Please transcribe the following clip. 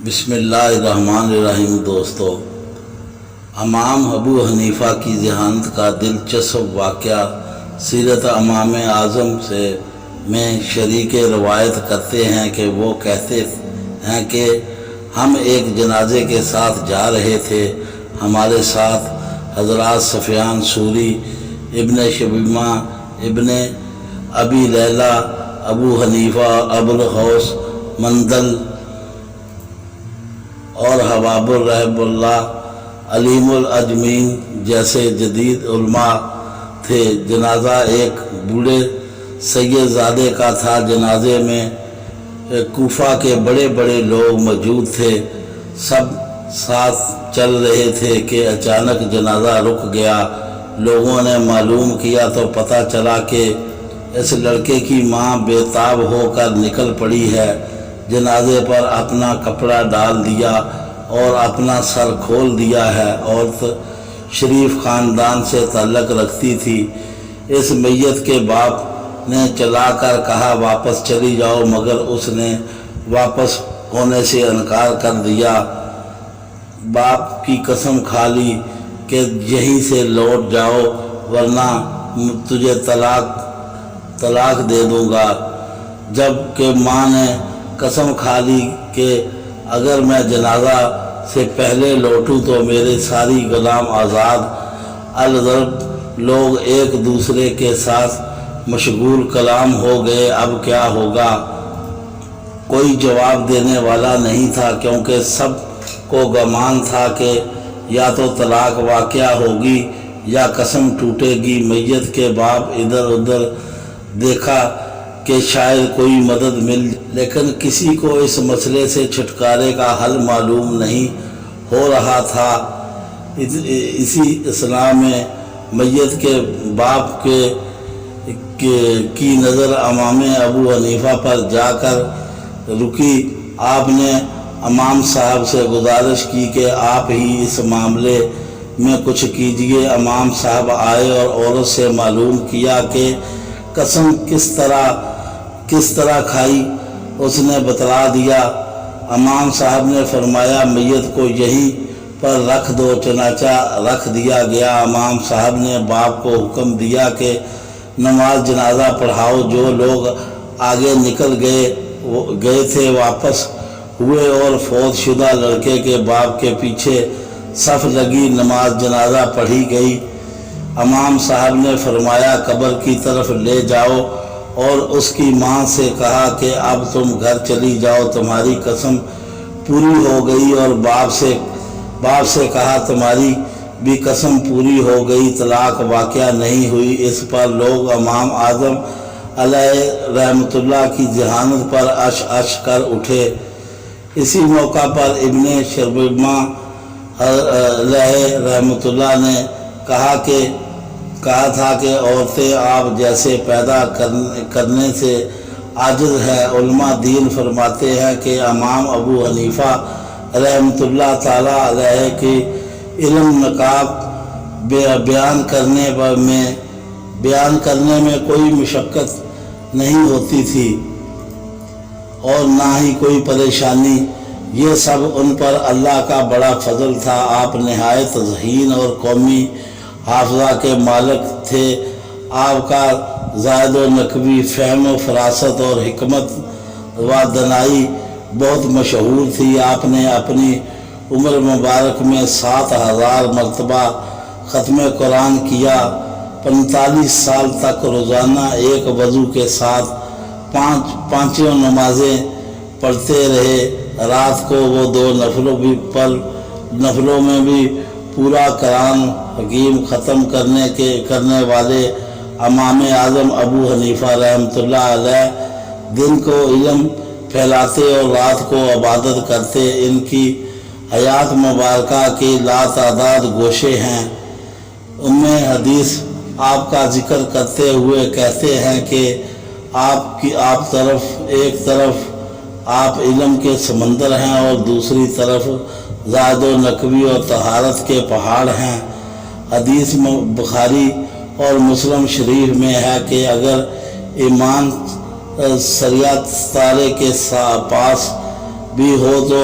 بسم اللہ الرحمن الرحیم۔ دوستو، امام ابو حنیفہ کی ذہانت کا دلچسپ واقعہ سیرت امام اعظم سے میں شریک روایت کرتے ہیں کہ وہ کہتے ہیں کہ ہم ایک جنازے کے ساتھ جا رہے تھے۔ ہمارے ساتھ حضرات سفیان ثوری، ابن شبیمہ، ابن ابی لیلہ، ابو حنیفہ، ابو الغوث مندل اور حباب الرحم اللہ علیم الاجمین جیسے جدید علماء تھے۔ جنازہ ایک بوڑھے سید زادے کا تھا۔ جنازے میں کوفہ کے بڑے بڑے لوگ موجود تھے۔ سب ساتھ چل رہے تھے کہ اچانک جنازہ رک گیا۔ لوگوں نے معلوم کیا تو پتہ چلا کہ اس لڑکے کی ماں بے تاب ہو کر نکل پڑی ہے۔ جنازے پر اپنا کپڑا ڈال دیا اور اپنا سر کھول دیا ہے۔ عورت شریف خاندان سے تعلق رکھتی تھی۔ اس میت کے باپ نے چلا کر کہا واپس چلی جاؤ، مگر اس نے واپس ہونے سے انکار کر دیا۔ باپ کی قسم کھا لی کہ یہیں سے لوٹ جاؤ ورنہ تجھے طلاق دے دوں گا، جب کہ ماں نے قسم کھا لی کہ اگر میں جنازہ سے پہلے لوٹوں تو میرے ساری غلام آزاد۔ الضرب لوگ ایک دوسرے کے ساتھ مشغول کلام ہو گئے۔ اب کیا ہوگا؟ کوئی جواب دینے والا نہیں تھا، کیونکہ سب کو گمان تھا کہ یا تو طلاق واقع ہوگی یا قسم ٹوٹے گی۔ میت کے باپ ادھر ادھر دیکھا کہ شاید کوئی مدد مل جائے، لیکن کسی کو اس مسئلے سے چھٹکارے کا حل معلوم نہیں ہو رہا تھا۔ اسی اثناء میں میت کے باپ کی نظر امام ابو حنیفہ پر جا کر رکی۔ آپ نے امام صاحب سے گزارش کی کہ آپ ہی اس معاملے میں کچھ کیجئے۔ امام صاحب آئے اور عورت سے معلوم کیا کہ قسم کس طرح کھائی۔ اس نے بتلا دیا۔ امام صاحب نے فرمایا میت کو یہیں پر رکھ دو، چنانچہ رکھ دیا گیا۔ امام صاحب نے باپ کو حکم دیا کہ نماز جنازہ پڑھاؤ۔ جو لوگ آگے نکل گئے تھے واپس ہوئے اور فوت شدہ لڑکے کے باپ کے پیچھے صف لگی۔ نماز جنازہ پڑھی گئی۔ امام صاحب نے فرمایا قبر کی طرف لے جاؤ اور اس کی ماں سے کہا کہ اب تم گھر چلی جاؤ، تمہاری قسم پوری ہو گئی۔ اور باپ سے کہا تمہاری بھی قسم پوری ہو گئی، طلاق واقع نہیں ہوئی۔ اس پر لوگ امام اعظم علیہ رحمۃ اللہ کی ذہانت پر اش کر اٹھے۔ اسی موقع پر ابن شبیمہ علیہ رحمۃ اللہ نے کہا تھا کہ عورتیں آپ جیسے پیدا کرنے سے عاجز ہیں۔ علماء دین فرماتے ہیں کہ امام ابو حنیفہ رحمۃ اللہ تعالیٰ علیہ کی علم نقاب بیان کرنے میں کوئی مشقت نہیں ہوتی تھی اور نہ ہی کوئی پریشانی۔ یہ سب ان پر اللہ کا بڑا فضل تھا۔ آپ نہایت ذہین اور قومی حافظہ کے مالک تھے۔ آپ کا زائد و نقوی فہم و فراست اور حکمت و دانائی بہت مشہور تھی۔ آپ نے اپنی عمر مبارک میں 7000 مرتبہ ختم قرآن کیا۔ 45 سال تک روزانہ ایک وضو کے ساتھ پانچوں نمازیں پڑھتے رہے۔ رات کو وہ 2 نفلوں میں بھی پورا قرآن حکیم ختم کرنے والے امام اعظم ابو حنیفہ رحمۃ اللہ علیہ دن کو علم پھیلاتے اور رات کو عبادت کرتے۔ ان کی حیات مبارکہ کے لاتعداد گوشے ہیں۔ ام حدیث آپ کا ذکر کرتے ہوئے کہتے ہیں کہ ایک طرف آپ علم کے سمندر ہیں اور دوسری طرف زائد و نقوی اور طہارت کے پہاڑ ہیں۔ حدیث بخاری اور مسلم شریف میں ہے کہ اگر ایمان سریہ ستارے کے پاس بھی ہو تو